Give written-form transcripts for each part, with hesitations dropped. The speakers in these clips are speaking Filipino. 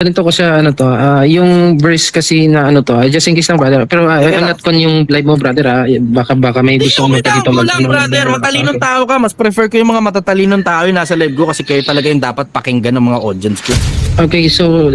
Ganito ko sa ano to, yung verse kasi na ano to, just in case lang brother. Pero I'm not con yung live mo brother, baka may gusto mo Okay dito lang, go lang brother. Matalinong tao ka. Mas prefer ko yung mga matatalinong tao yung nasa live ko kasi kayo talaga yung dapat pakinggan ng mga audience ko. Okay, so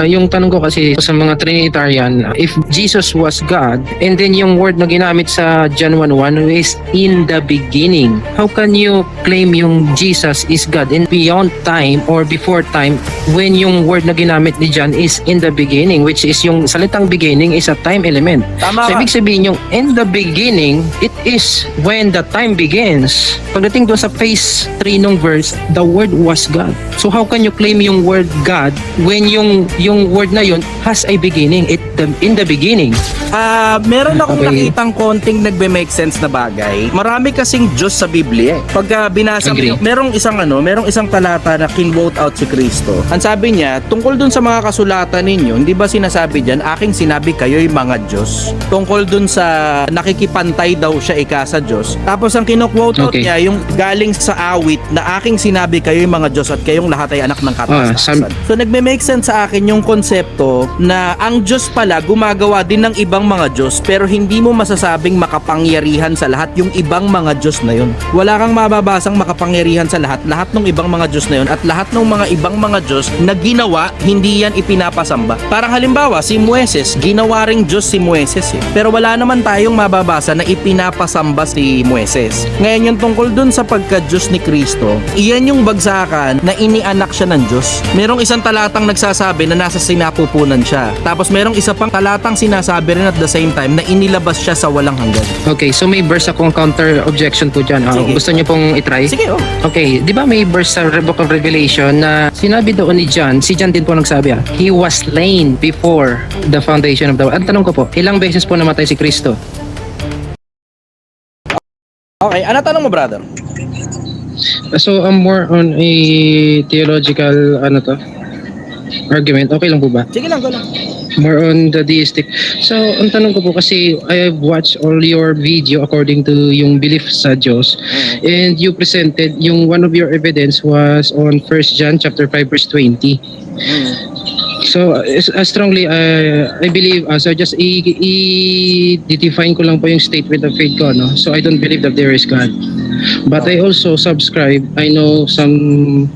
yung tanong ko kasi sa mga Trinitarian, if Jesus was God, and then yung word na ginamit sa John 1:1 is in the beginning, how can you claim yung Jesus is God in beyond time or before time when yung word na ginamit ni John is in the beginning, which is yung salitang beginning is a time element. Tama So ka. ibig sabihin yung in the beginning, it is when the time begins. Pagdating doon sa phase 3 nung verse, the word was God. So how can you claim yung word God when yung word na yun has a beginning, in the beginning? Meron akong Okay. nakitang konting nagbe-make sense na bagay. Marami kasing Diyos sa Biblia. Pagka binasa mo, Agree. merong isang talata na kinvote out si Kristo. Ang sabi niya, tungkol dun sa mga kasulatan ninyo, hindi ba sinasabi diyan, aking sinabi kayo'y mga Diyos. Tungkol dun sa nakikipantay daw siya ika sa Diyos. Tapos ang kino-quote out Okay. niya, yung galing sa awit na aking sinabi kayo'y mga Diyos at kayong lahat ay anak ng kataas-taasan. So nagme-make sense sa akin yung konsepto na ang Diyos pala gumagawa din ng ibang mga Diyos pero hindi mo masasabing makapangyarihan sa lahat yung ibang mga Diyos na yun. Wala kang mababasang makapangyarihan sa lahat ng ibang mga Diyos na yun at lahat ng mga ibang mga Diyos na ginawa, hindi yan ipinapasamba. Parang halimbawa, si Moises, ginawa ring Diyos si Moises eh. Pero wala naman tayong mababasa na ipinapasamba si Moises. Ngayon yung tungkol dun sa pagka-Diyos ni Kristo, iyan yung bagsakan na inianak siya ng Diyos. Merong isang talatang nagsasabi na nasa sinapupunan siya. Tapos merong isa pang talatang sinasabi rin at the same time na inilabas siya sa walang hanggan. Okay, so may verse akong counter objection po dyan. Sige. Gusto niyo pong itry? Sige, oh. Okay, di ba may verse sa Book of Revelation na sinabi doon ni John, si John din po nagsabi he was slain before the foundation of the world. Ang tanong ko po, ilang beses po namatay si Kristo? Okay, ano tanong mo, brother? So I'm more on a theological argument. Okay lang po ba? Sige lang, go lang. More on the deistic. So ang tanong ko po kasi I have watched all your video according to yung belief sa Diyos, and you presented yung one of your evidence was on 1 John chapter 5 verse 20. So strongly I believe so just i-define ko lang po yung statement of faith ko, no? So I don't believe that there is God. But I also subscribe, I know some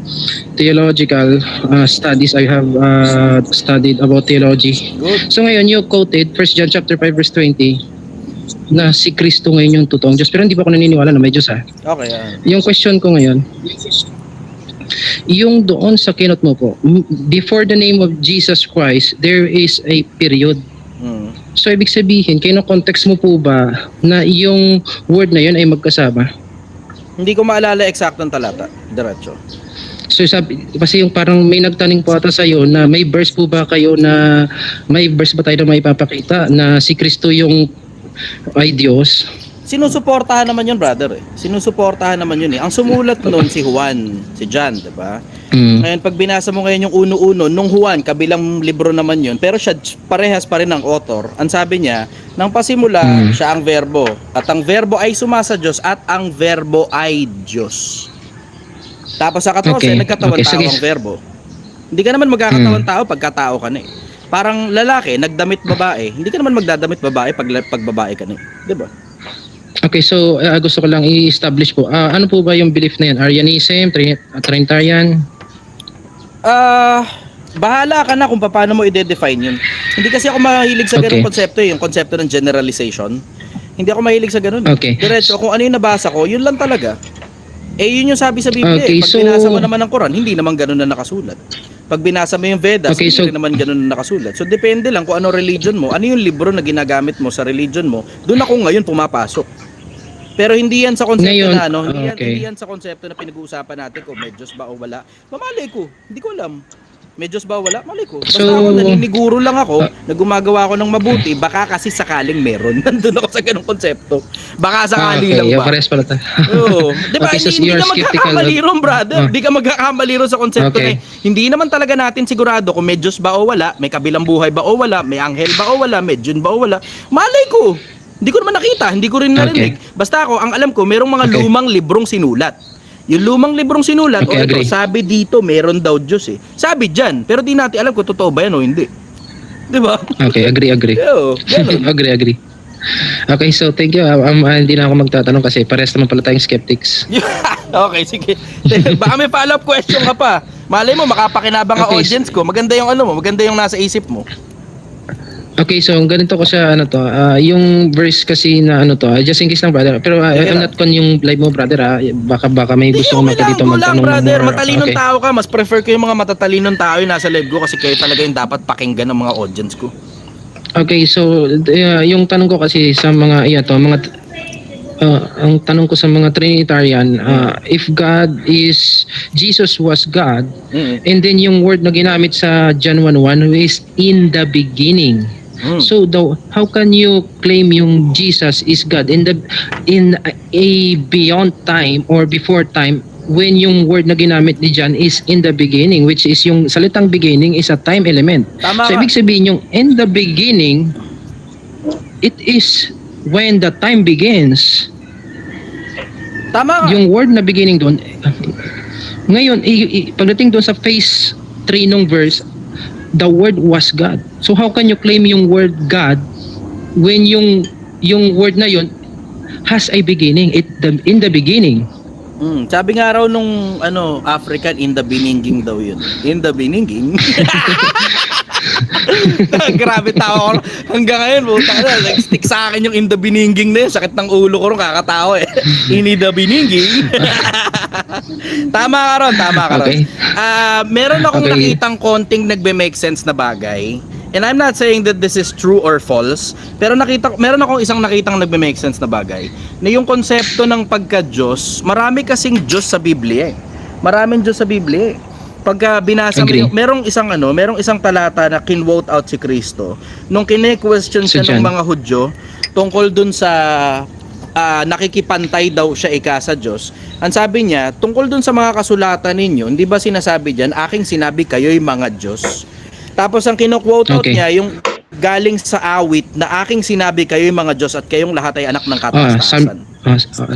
theological studies. I have studied about theology. Good. So ngayon you quoted 1 John chapter 5 verse 20 na si Kristo ngayon yung totoong Diyos. Pero hindi pa ako naniniwala na may Diyos Okay, Yung question ko ngayon, yung doon sa kinot mo po, before the name of Jesus Christ, there is a period. So ibig sabihin, kino-context mo po ba na yung word na yun ay magkasama? Hindi ko maalala eksaktong talata. Diretso. So sabi, kasi yung parang may nagtaning po ata sa'yo na may verse po ba kayo na may verse ba tayo na may papakita na si Kristo yung ay Diyos? Sinusuportahan naman yun, brother. Sinusuportahan naman yun eh. Ang sumulat noon si Juan, si John, diba? Ngayon, pag binasa mo ngayon yung uno-uno, nung Juan, kabilang libro naman yun, pero siya parehas pa rin ang author. Ang sabi niya, nang pasimula, siya ang verbo. At ang verbo ay sumasa Diyos at ang verbo ay Diyos. Tapos sa 14, Okay. nagkatawan Okay, tao sige. ang verbo. Hindi ka naman magkakatawan tao pagka tao ka na eh. Parang lalaki, nagdamit babae. Hindi ka naman magdadamit babae pag babae ka na eh. Diba? Okay, so gusto ko lang i-establish po. Ano po ba yung belief na yan? Arianism, Trinitarian? Bahala ka na kung paano mo i-define yun. Hindi kasi ako mahilig sa ganung Okay. konsepto eh, yung konsepto ng generalization. Hindi ako mahilig sa ganun. Okay. Diretso, kung ano yung nabasa ko, yun lang talaga. Yun yung sabi sa Biblia. Okay, Pag so- binasa mo naman ang Quran, hindi naman ganun na nakasulat. Pag binasa mo yung Vedas, Okay, hindi so- rin naman ganun na nakasulat. So depende lang kung ano religion mo, ano yung libro na ginagamit mo sa religion mo, doon ako ngayon pumapasok. Pero hindi yan sa konsepto Ngayon, na ano, okay. hindi yan sa konsepto na pinag-uusapan natin kung may Diyos ba o wala. Mamalay ko, hindi ko alam. May Diyos ba o wala? Malay ko. Basta So- ako naniniguro lang ako na gumagawa ako ng mabuti, baka kasi sakaling meron. Nandun ako sa ganung konsepto. Baka sakali lang okay, ba? pares pala tayo. Oo. Di ba, Okay, so hindi you're ka skeptical magkakamali ron, brother. Hindi ka magkakamali ron sa konsepto Okay. na hindi naman talaga natin sigurado kung may Diyos ba o wala, may kabilang buhay ba o wala, may anghel ba o wala, may Diyun ba o wala. Malay ko. Hindi ko naman nakita, hindi ko rin narinig. Basta ako, ang alam ko, merong mga Okay. lumang librong sinulat. Yung lumang librong sinulat, Okay, ito, agree. sabi dito, meron daw Diyos eh. Sabi dyan, pero di natin alam kung totoo ba yan o hindi. Di ba? Okay, agree. Yo, ganun. agree. Okay, so thank you. Hindi na ako magtatanong kasi pares naman pala tayong skeptics. Okay, sige. Baka may follow-up question ka pa. Malay mo, makapakinabang ka Okay. audience ko. Maganda yung ano mo, maganda yung nasa isip mo. Okay, so ganito ko siya yung verse kasi na just in case lang brother. Pero Sige I'm lang. not con yung live mo brother baka may gusto okay maka lang, dito go lang, magtanong brother. more. Matalinong Okay. tao ka. Mas prefer ko yung mga matatalinong tao yung nasa live ko kasi kayo talaga yung dapat pakinggan ng mga audience ko. Okay, so yung tanong ko kasi sa mga ang tanong ko sa mga Trinitarian, if Jesus was God, and then yung word na ginamit sa John 1:1 is in the beginning. So how can you claim yung Jesus is God in a beyond time or before time when yung word na ginamit ni John is in the beginning, which is yung salitang beginning is a time element. Tama So ka. ibig sabihin yung in the beginning, it is when the time begins. Tama ka. Yung word na beginning doon, ngayon, pagdating doon sa phase 3 nung verse, the word was God. So how can you claim yung word God when yung word na yun has a beginning, in the beginning? Sabi nga raw nung African, in the bininging daw yun. In the bininging. Grabe tao ko. Hanggang ngayon, buta na. Nag-stick sa akin yung in the bininging na yun. Sakit ng ulo ko rin, kakatawa eh. In the bininging. Tama ka ron. Okay. Meron akong Okay. nakitang konting nagbe-make sense na bagay. And I'm not saying that this is true or false, pero meron akong isang nakitang nagme-make sense na bagay. Na yung konsepto ng pagka-Diyos, marami kasing Diyos sa Biblia eh. Maraming Diyos sa Biblia eh. Pagka binasa mo Agree. merong isang talata na kinwote out si Kristo nung kine-question siya Si ng John. mga Hudyo tungkol dun sa nakikipantay daw siya sa Diyos. Ang sabi niya, tungkol dun sa mga kasulatan ninyo, hindi ba sinasabi diyan, aking sinabi kayo'y mga Diyos? Tapos ang kino-quote out Okay. niya, yung galing sa awit na aking sinabi kayo'y mga Diyos at kayong lahat ay anak ng kataas-taasan.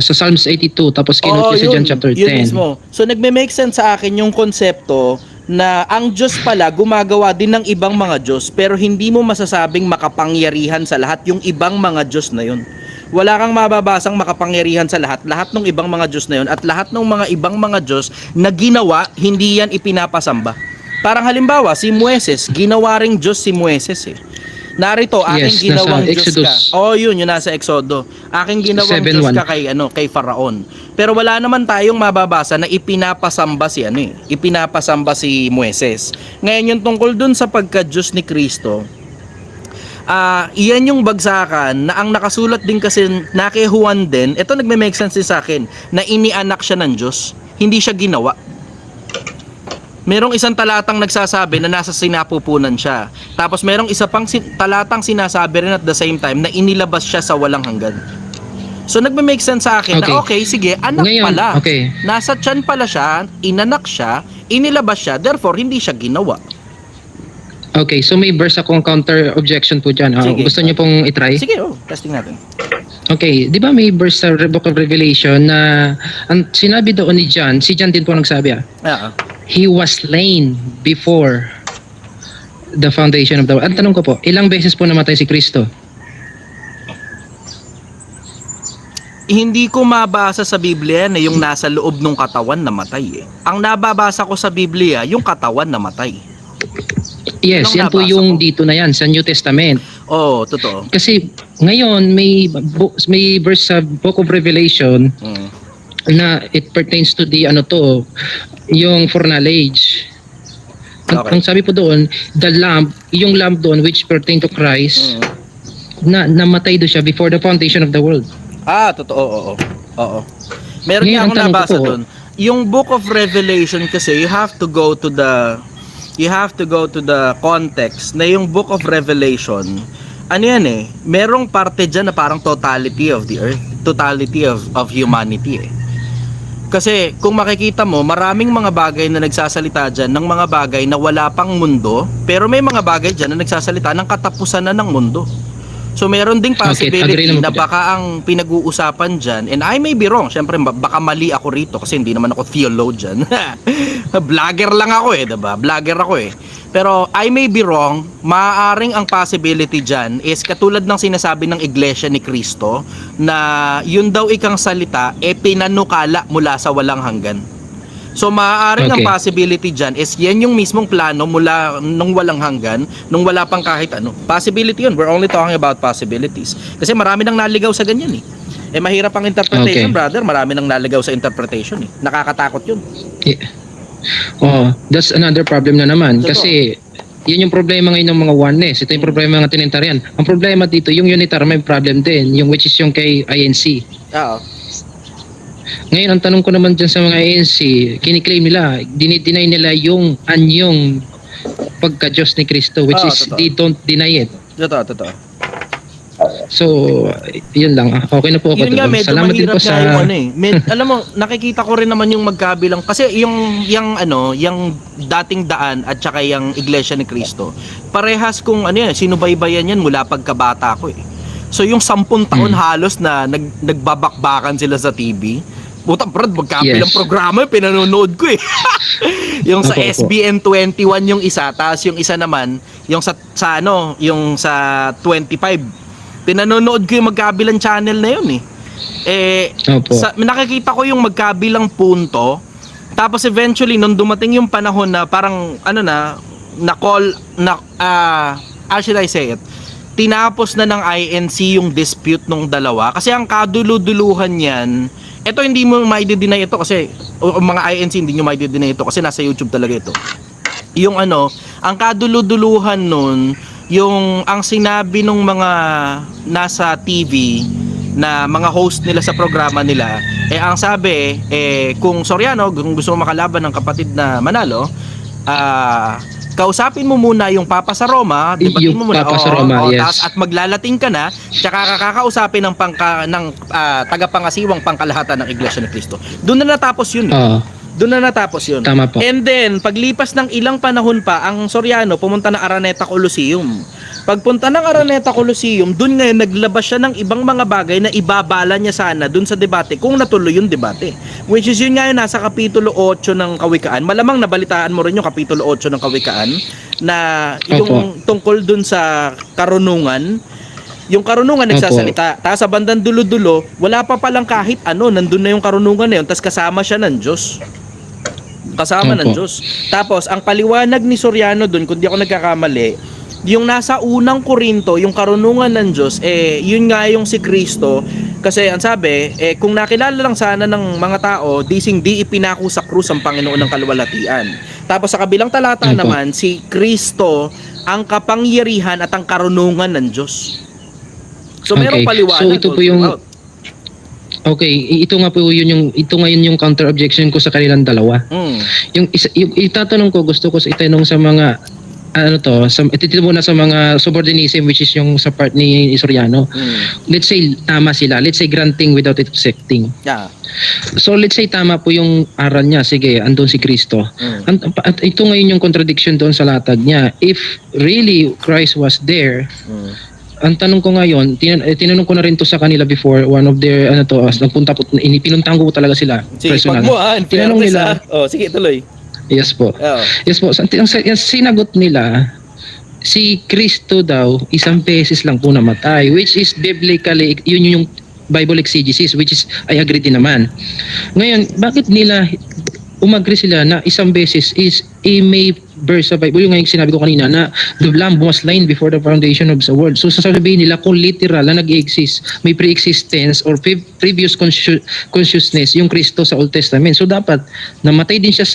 Sa Psalms 82 tapos Oo, kinuha sa John chapter yun 10. mismo. So nagme-make sense sa akin yung konsepto na ang Diyos pala gumagawa din ng ibang mga Diyos pero hindi mo masasabing makapangyarihan sa lahat yung ibang mga Diyos na yun. Wala kang mababasang makapangyarihan sa lahat ng ibang mga Diyos na yun at lahat ng mga ibang mga Diyos na ginawa, hindi yan ipinapasamba. Parang halimbawa, si Moises, ginawa ring Diyos si Moises eh. Narito, aking Yes, ginawang nasa Diyos Exodus. ka. Yun nasa Exodo. Aking ginawang 7:1. Diyos ka kay Faraon. Pero wala naman tayong mababasa na ipinapasamba si Moises. Ngayon yung tungkol dun sa pagka-Diyos ni Kristo, iyan yung bagsakan na ang nakasulat din kasi na kay Juan din, ito nagme-make sense din sa akin, na inianak siya ng Diyos. Hindi siya ginawa. Merong isang talatang nagsasabi na nasa sinapupunan siya. Tapos merong isa pang talatang sinasabi rin at the same time na inilabas siya sa walang hanggan. So nagme-make sense sa akin na okay, sige, anak Ngayon, pala. okay. Nasa tiyan pala siya, inanak siya, inilabas siya, therefore hindi siya ginawa. Okay, so may verse akong counter objection po dyan. Sige. Gusto niyo pong itry? Sige, testing natin. Okay, di ba may verse sa Book of Revelation na ang sinabi doon ni John, si John din po nagsabi he was slain before the foundation of the world. Ang tanong ko po, ilang beses po namatay si Kristo? Hindi ko mabasa sa Biblia na yung nasa loob ng katawan namatay eh. Ang nababasa ko sa Biblia, yung katawan namatay. Yes, Anong yan po nabasa yung ko? dito na yan sa New Testament. Oo, totoo. Kasi ngayon may verse sa Book of Revelation na it pertains to the yung foreknowledge. Okay. Ang sabi po doon, yung lamb doon which pertain to Christ, na namatay doon siya before the foundation of the world. Totoo, oo. Meron Ngayon, nga akong ang tanong ko nabasa po, doon. Yung Book of Revelation kasi you have to go to the context na yung Book of Revelation, merong parte dyan na parang totality of the earth, totality of humanity eh. Kasi kung makikita mo, maraming mga bagay na nagsasalita dyan ng mga bagay na wala pang mundo, pero may mga bagay dyan na nagsasalita ng katapusan na ng mundo. So meron ding Okay, agree possibility naman na po dyan. baka ang pinag-uusapan dyan, and I may be wrong, syempre baka mali ako rito kasi hindi naman ako theologian. Vlogger lang ako diba? Vlogger ako Pero I may be wrong, maaaring ang possibility dyan is katulad ng sinasabi ng Iglesia ni Cristo na yun daw ikang salita pinanukala mula sa walang hanggan. So maaaring ang Okay. possibility dyan is yan yung mismong plano mula nung walang hanggan, nung wala pang kahit ano. Possibility yun. We're only talking about possibilities. Kasi marami nang naligaw sa ganyan mahirap ang interpretation, Okay. brother. Marami nang naligaw sa interpretation Nakakatakot yun. Oh, that's another problem na naman. Totoo. Kasi yun yung problema ngayon ng mga oneness. Ito yung problema ng mga Trinitarian. Ang problema dito, yung Unitarian may problem din. Yung which is yung kay INC. Oo. Ngayon, ang tanong ko naman dyan sa mga ANC, kiniklaim nila, dinideny nila yung anyong pagka-Diyos ni Cristo, which is Totoo. they don't deny it. Totoo. So, yun lang. Okay na po ako Yun nga, doon. medyo Salamat din mahirap po sa... nga yung alam mo, nakikita ko rin naman yung magkabilang. Kasi yung dating daan at saka yung Iglesia ni Cristo, parehas kung sinubaybayan yan mula pagkabata ko So yung 10 taon halos na nagbabakbakan sila sa TV. Puta, brad, magkabilang Yes. programa pinanonood ko Yung sa Opo, opo. SBN 21 yung isa, tapos yung isa naman, yung yung sa 25. Pinanonood ko yung magkabilang channel na yun Opo. Nakikita ko yung magkabilang punto. Tapos eventually nung dumating yung panahon na parang how should I say it? Tinapos na ng INC yung dispute nung dalawa kasi ang kaduluduluhan niyan, ito hindi mo mai-deny ito kasi mga INC hindi nyo mai-deny ito kasi nasa YouTube talaga ito. Yung ang kaduluduluhan nun, yung ang sinabi nung mga nasa TV na mga host nila sa programa nila, ang sabi, kung Soriano, kung gusto mo makalaban ng kapatid na Manalo, kausapin mo muna yung Papa sa Roma, debatin Yung mo muna, Papa sa Roma, yes. at maglalating ka na, tsaka kakakausapin ng tagapangasiwang pangkalahatan ng Iglesia ni Cristo. Doon na natapos yun. Oo. Doon na natapos yun. Tama po. And then, paglipas ng ilang panahon pa, ang Soriano pumunta ng Araneta Coliseum. Pagpunta ng Araneta Coliseum, doon ngayon naglabas siya ng ibang mga bagay na ibabala niya sana doon sa debate kung natuloy yung debate. Which is yun ngayon nasa Kapitulo 8 ng Kawikaan. Malamang nabalitaan mo rin yung Kapitulo 8 ng Kawikaan na yung tungkol doon sa karunungan. Yung karunungan nagsasalita. Tapos sa bandang dulo-dulo, wala pa palang kahit nandun na yung karunungan na yun. Tapos kasama siya ng Diyos. Kasama ng Diyos. Tapos ang paliwanag ni Soriano doon, kung di ako nagkakamali, yung nasa unang Korinto, yung karunungan ng Diyos, yun nga yung si Kristo. Kasi ang sabi, kung nakilala lang sana ng mga tao, di ipinako sa krus ang Panginoon ng kaluwalhatian. Tapos sa kabilang talata naman, si Kristo ang kapangyarihan at ang karunungan ng Diyos. So merong paliwanag. So ito po yung ito nga po ito ngayon yung counter objection ko sa kanilang dalawa. Yung itatanong ko, gusto ko itanong sa mga ititilo muna sa mga subordinatism, which is yung sa part ni Soriano. Let's say tama sila. Let's say granting without accepting. Yeah. So let's say tama po yung aral niya. Sige, andun si Kristo. At ito ngayon yung contradiction doon sa latag niya. If really Christ was there, ang tanong ko ngayon, tinanong ko na rin to sa kanila before, one of their nagpunta po, pinuntahan ko talaga sila personal. Tinanong nila. Sige, tuloy. Yes po. Yes po. Ang sinagot nila, si Kristo daw isang beses lang po namatay, which is biblically yun yung Bible exegesis, which is I agree din naman. Ngayon, bakit nila umagree sila na isang beses is may verse sa Bible, yung sinabi ko kanina na the Lamb was slain before the foundation of the world. So sasabihin nila kung literal na nag-exist, may pre-existence or previous consciousness yung Kristo sa Old Testament. So dapat namatay din siya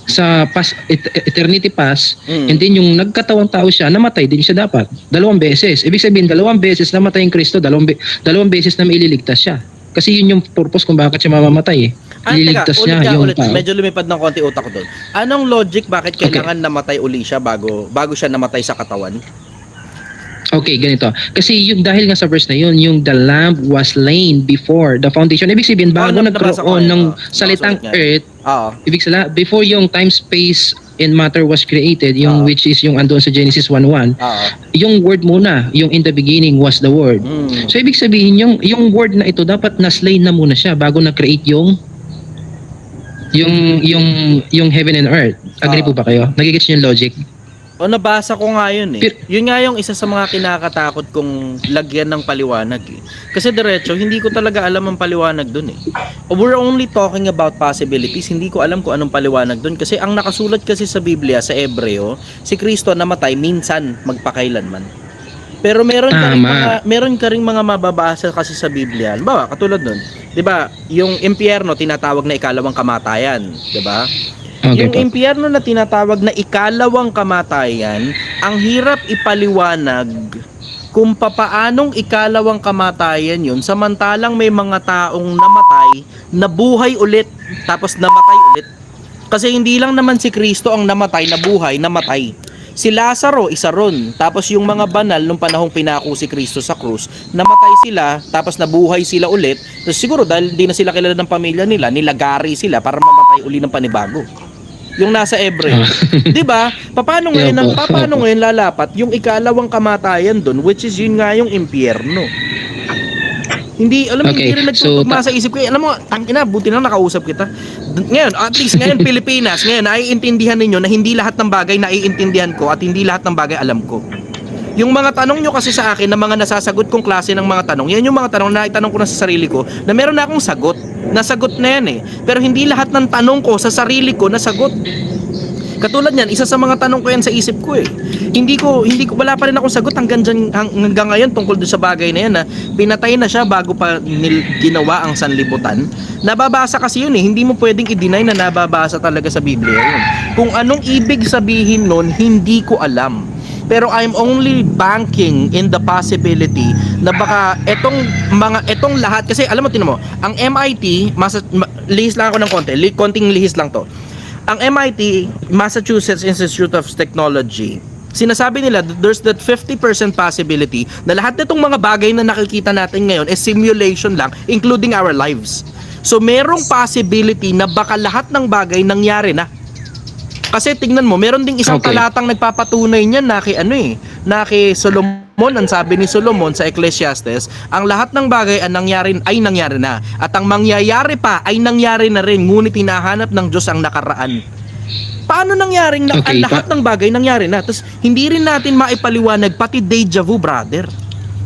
sa past, eternity past, and then yung nagkatawang tao siya, namatay din siya dapat. 2 beses. Ibig sabihin, 2 beses namatay yung Kristo, 2 beses na maililigtas siya. Kasi yun yung purpose kung bakit siya mamamatay ililigtas niya yung tao. Medyo lumipad ng konti utak ko doon. Anong logic bakit kailangan namatay uli siya bago siya namatay sa katawan? Okay, ganito. Kasi yung dahil nga sa verse na yun, yung the lamb was slain before the foundation. Ibig sabihin, bago nagkaroon ng salitang earth, ibig sabihin, before yung time, space, and matter was created, yung which is yung andun sa Genesis 1:1. Yung word muna, yung in the beginning was the word. So ibig sabihin yung word na ito dapat na-slain na muna siya bago na-create yung heaven and earth. Agree po ba kayo? Nagigets niyo yung logic? O nabasa ko nga yun eh. Yun nga yung isa sa mga kinakatakot kong lagyan ng paliwanag eh. Kasi diretso, hindi ko talaga alam ang paliwanag dun eh. We're only talking about possibilities, hindi ko alam kung anong paliwanag dun. Kasi ang nakasulat kasi sa Biblia, sa Hebreo, si Kristo namatay minsan magpakailanman. Pero meron ka ring mga mababasa kasi sa Biblia. Halimbawa, katulad nun, 'di ba? Yung impyerno tinatawag na ikalawang kamatayan, 'di ba? Okay, yung impyerno na tinatawag na ikalawang kamatayan, ang hirap ipaliwanag kung papaanong ikalawang kamatayan yun, samantalang may mga taong namatay, nabuhay ulit, tapos namatay ulit. Kasi hindi lang naman si Kristo ang namatay, nabuhay, namatay. Si Lazaro, isa ron. Tapos yung mga banal nung panahong pinako si Kristo sa krus, namatay sila, tapos nabuhay sila ulit. Tapos siguro dahil di na sila kilala ng pamilya nila, nilagari sila para mamatay uli ng panibago. Yung nasa Hebreo. 'Di ba? Paano ngayon lalapat yung ikalawang kamatayan doon, which is yun nga yung impyerno. Hindi rin nagtutugma sa isip ko. Alam mo, tangina, buti na nakausap kita. Ngayon, at least ngayon Pilipinas, ngayon naiintindihan ninyo na hindi lahat ng bagay naiintindihan ko at hindi lahat ng bagay alam ko. Yung mga tanong nyo kasi sa akin na mga nasasagot kong klase ng mga tanong, yan yung mga tanong na itanong ko na sa sarili ko na meron na akong sagot. Nasagot na yan eh. Pero hindi lahat ng tanong ko sa sarili ko nasagot. Katulad niyan, isa sa mga tanong ko yan sa isip ko eh. Wala pa rin akong sagot hanggang ngayon tungkol doon sa bagay na yan na pinatay na siya bago pa ginawa ang sanlibutan. Nababasa kasi yun eh. Hindi mo pwedeng i-deny na nababasa talaga sa Biblia yun. Kung anong ibig sabihin nun, hindi ko alam. Pero I'm only banking in the possibility na baka etong lahat, kasi alam mo, tinan mo, ang MIT, lihis lang ako ng konting lihis lang to. Ang MIT, Massachusetts Institute of Technology, sinasabi nila there's that 50% possibility na lahat nitong mga bagay na nakikita natin ngayon is simulation lang, including our lives. So merong possibility na baka lahat ng bagay nangyari na. Kasi tingnan mo, meron ding isang talatang nagpapatunay niyan na kay Solomon, ang sabi ni Solomon sa Ecclesiastes, ang lahat ng bagay ay nangyari na, at ang mangyayari pa ay nangyari na rin, ngunit hinahanap ng Diyos ang nakaraan. Paano nangyaring ang lahat ng bagay nangyari na? Tapos hindi rin natin maipaliwanag pati deja vu, brother.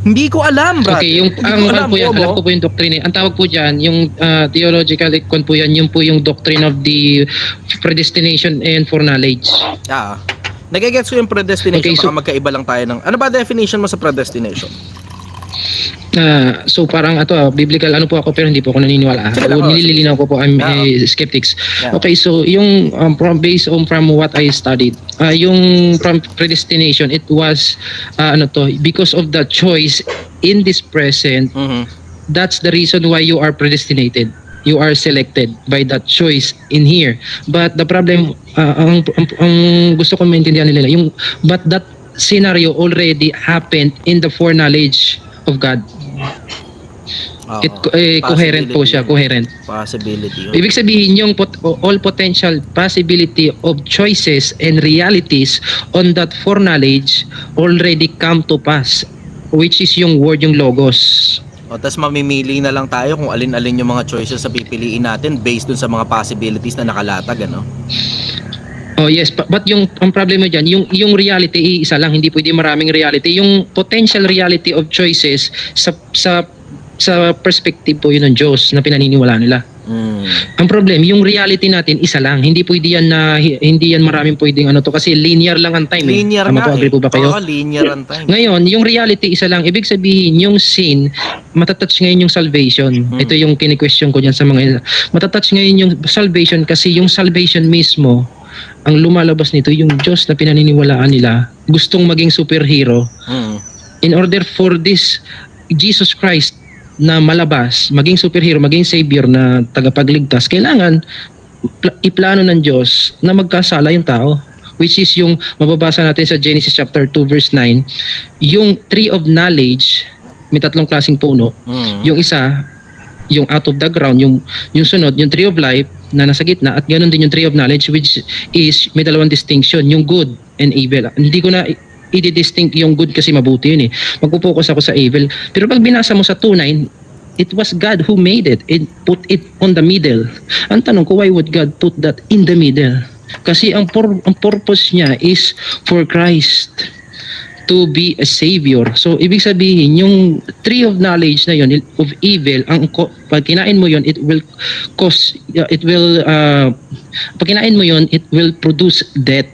Hindi ko alam, brother. Okay, alam ko po yung doctrine. Ang tawag po diyan, yung theological icon po yan, yung po yung doctrine of the predestination and foreknowledge. Nagigets ko yung predestination, baka magkaiba lang tayo ng... Ano ba definition mo sa predestination? So parang biblical po ako pero hindi po ako naniniwala. Nililinaw ko po, I'm skeptics. Yeah. Okay, so yung based on from what I studied, yung from predestination, it was because of the choice in this present. That's the reason why you are predestinated. You are selected by that choice in here. But the problem, ang gusto ko maintindihan nila, but that scenario already happened in the foreknowledge of God. Coherent po siya, coherent. Possibility. Ibig sabihin yung all potential possibility of choices and realities on that foreknowledge already come to pass, which is yung word, yung logos. Tapos mamimili na lang tayo kung alin-alin yung mga choices sa pipiliin natin based dun sa mga possibilities na nakalatag, ano? Oh yes, but ang problema diyan, yung reality isa lang, hindi pwede maraming reality. Yung potential reality of choices sa perspective po yun ng Diyos na pinaniniwala nila. Ang problem, yung reality natin isa lang. Hindi yan maraming pwedeng kasi linear lang ang time. Linear Tama po, agree po ba kayo? Linear ang time. Ngayon, yung reality isa lang. Ibig sabihin, yung sin, matatouch ngayon yung salvation. Ito yung kini-question ko diyan sa mga matatouch ngayon yung salvation kasi yung salvation mismo, ang lumalabas nito yung Diyos na pinaniniwalaan nila, gustong maging superhero. In order for this Jesus Christ na malabas, maging superhero, maging savior na tagapagligtas, kailangan iplano ng Diyos na magkasala yung tao, which is yung mababasa natin sa Genesis chapter 2 verse 9, yung tree of knowledge, may tatlong klaseng puno. Yung isa, yung out of the ground, yung sunod, yung tree of life, na nasa gitna at ganoon din yung tree of knowledge which is may dalawang distinction, yung good and evil. Hindi ko na i-distinct yung good kasi mabuti yun eh. Magpo-focus ako sa evil. Pero pag binasa mo sa 2:9, it was God who made it and put it on the middle. Ang tanong ko, why would God put that in the middle? Kasi ang purpose niya is for Christ to be a savior. So ibig sabihin yung tree of knowledge na yon of evil, pag kinain mo yon, it will cause pag kinain mo yon, it will produce death.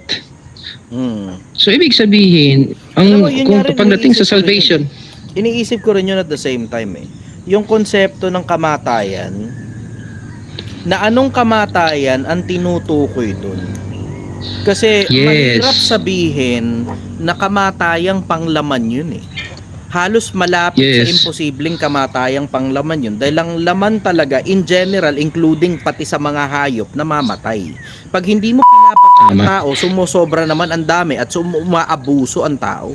So ibig sabihin kung pagdating sa salvation, iniisip ko rin yun at the same time yung konsepto ng kamatayan, na anong kamatayan ang tinutukoy dun. Kasi mahirap sabihin na kamatayang panglaman yun halos malapit sa imposibleng kamatayang panglaman yun dahil ang laman talaga in general including pati sa mga hayop na mamatay. Pag hindi mo pinapatay ang tao, sumusobra naman ang dami at umaabuso ang tao.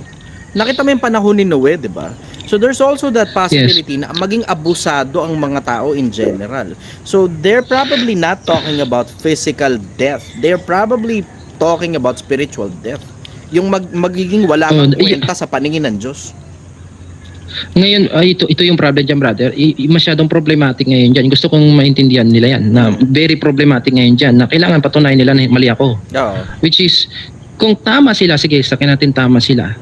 Nakita mo yung panahon ni Noe, di ba? So there's also that possibility na maging abusado ang mga tao in general. So they're probably not talking about physical death. They're probably talking about spiritual death. Yung magiging wala kang kwenta sa paningin ng Diyos. Ngayon, ito yung problem dyan, brother. Masyadong problematic ngayon dyan. Gusto kong maintindihan nila yan. Na very problematic ngayon dyan. Na kailangan patunayan nila na mali ako. Which is, kung tama sila, sige, sakin natin tama sila.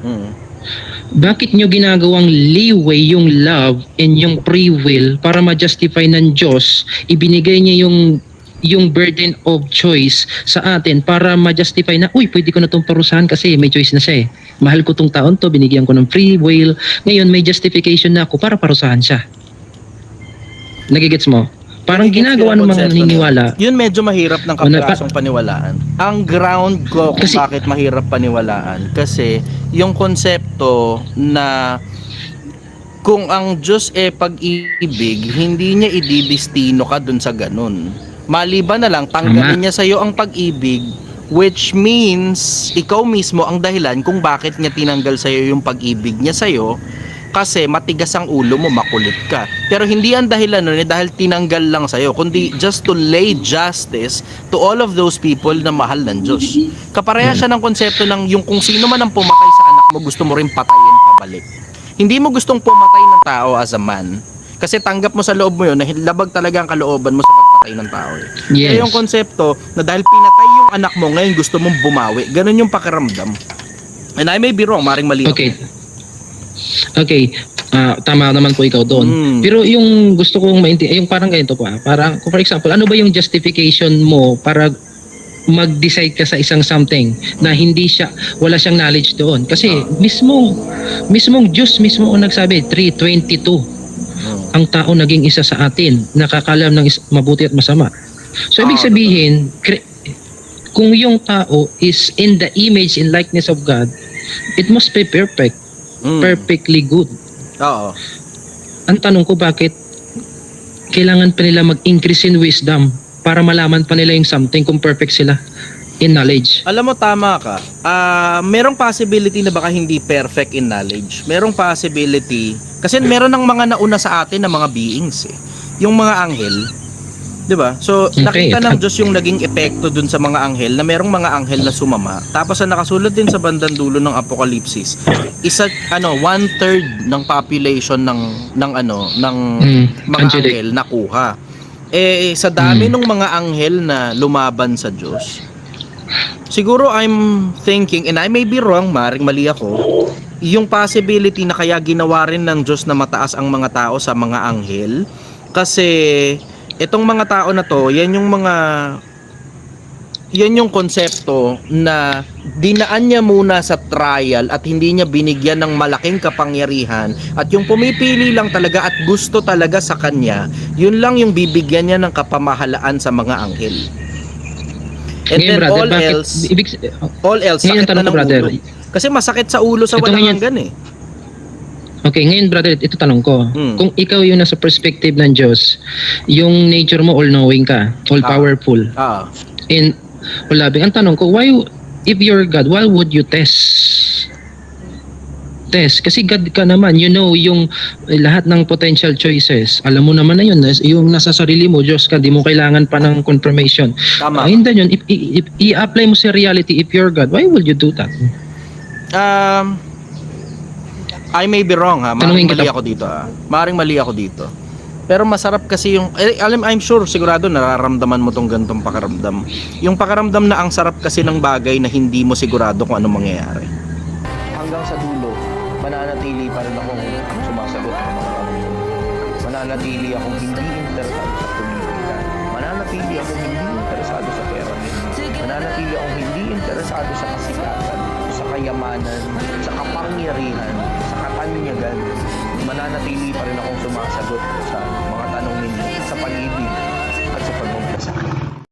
Bakit nyo ginagawang leeway yung love and yung free will para ma-justify ng Diyos? Ibinigay niya yung burden of choice sa atin para ma-justify na, uy, pwede ko na itong parusahan kasi may choice na siya Mahal ko tong taon to, binigyan ko ng free will. Ngayon may justification na ako para parusahan siya. Nagigets mo? Parang ginagawa ng mga naniniwala. Yun medyo mahirap ng kapirasong paniwalaan. Ang ground ko kung bakit mahirap paniwalaan. Kasi yung konsepto na kung ang Diyos pag-ibig, hindi niya ididestino ka dun sa ganun. Maliban na lang, tanggalin niya sa'yo ang pag-ibig, which means ikaw mismo ang dahilan kung bakit niya tinanggal sa'yo yung pag-ibig niya sa'yo. Kasi matigas ang ulo mo, makulit ka. Pero hindi ang dahilan nun dahil tinanggal lang sa'yo, kundi just to lay justice to all of those people na mahal ng Diyos. Kapareha siya ng konsepto ng yung kung sino man ang pumatay sa anak mo, gusto mo rin patayin pabalik. Hindi mo gustong pumatay ng tao as a man. Kasi tanggap mo sa loob mo yun na labag talaga ang kalooban mo sa pagpatay ng tao. Kaya yung konsepto na dahil pinatay yung anak mo, ngayon gusto mong bumawi. Ganun yung pakiramdam. And I may be wrong, maring mali. Okay, tama naman po ikaw doon. Pero yung gusto kong maintindihan, yung parang ganito po parang for example, ano ba yung justification mo para mag-decide ka sa isang something na hindi wala siyang knowledge doon? Kasi mismong Diyos mismo ang nagsabi, 3:22. Ang tao naging isa sa atin, nakakalam ng mabuti at masama. So ibig sabihin, kung yung tao is in the image and likeness of God, it must be perfect. Perfectly good. Ang tanong ko, bakit kailangan pa nila mag-increase in wisdom para malaman pa nila yung something kung perfect sila in knowledge? Alam mo, tama ka. Merong possibility na baka hindi perfect in knowledge. Merong possibility kasi meron ng mga nauna sa atin na mga beings yung mga anghel, 'di ba? So nakita ng Diyos yung naging epekto dun sa mga anghel na merong mga anghel na sumama. Tapos ang nakasulat din sa bandang dulo ng Apokalipsis, 1/3 ng population ng mga anghel nakuha. Sa dami ng mga anghel na lumaban sa Diyos, siguro I'm thinking, and I may be wrong, maring mali ako, yung possibility na kaya ginawa rin ng Diyos na mataas ang mga tao sa mga anghel kasi itong mga tao na to, yan yung konsepto na dinaan niya muna sa trial at hindi niya binigyan ng malaking kapangyarihan at yung pumipili lang talaga at gusto talaga sa kanya, yun lang yung bibigyan niya ng kapamahalaan sa mga anghel. And then all else sakit na ng ulo. Kasi masakit sa ulo sa walang hanggan Okay, ngayon brother, ito tanong ko. Kung ikaw yung nasa perspective ng Diyos, yung nature mo all-knowing ka, all-powerful, and all-loving, ang tanong ko, if you're God, why would you test test. Kasi God ka naman, you know yung lahat ng potential choices. Alam mo naman na yun, yung nasa sarili mo, Diyos ka, di mo kailangan pa ng confirmation. Tama. And then yun, i-apply mo sa reality, if you're God, why would you do that? I may be wrong ha. Tanungin Maring mali kita. ako dito ha. Maring mali ako dito. Pero masarap kasi yung I'm sure sigurado nararamdaman mo tong gantong pakiramdam. Yung pakiramdam na ang sarap kasi ng bagay na hindi mo sigurado kung anong mangyayari. Hanggang sa dulo, mananatili pa rin akong sumasagot ng mga tanong. Mananatili akong hindi interesado sa politika. Mananatili akong hindi interesado sa pera. Mananatili akong hindi interesado sa kasikatan, sa kayamanan, sa kapangyarihan, sa katanyagan. Mananatili pa rin akong sumasagot sa mga tanong ninyo sa pag-ibig at sa pagmamahal sa akin.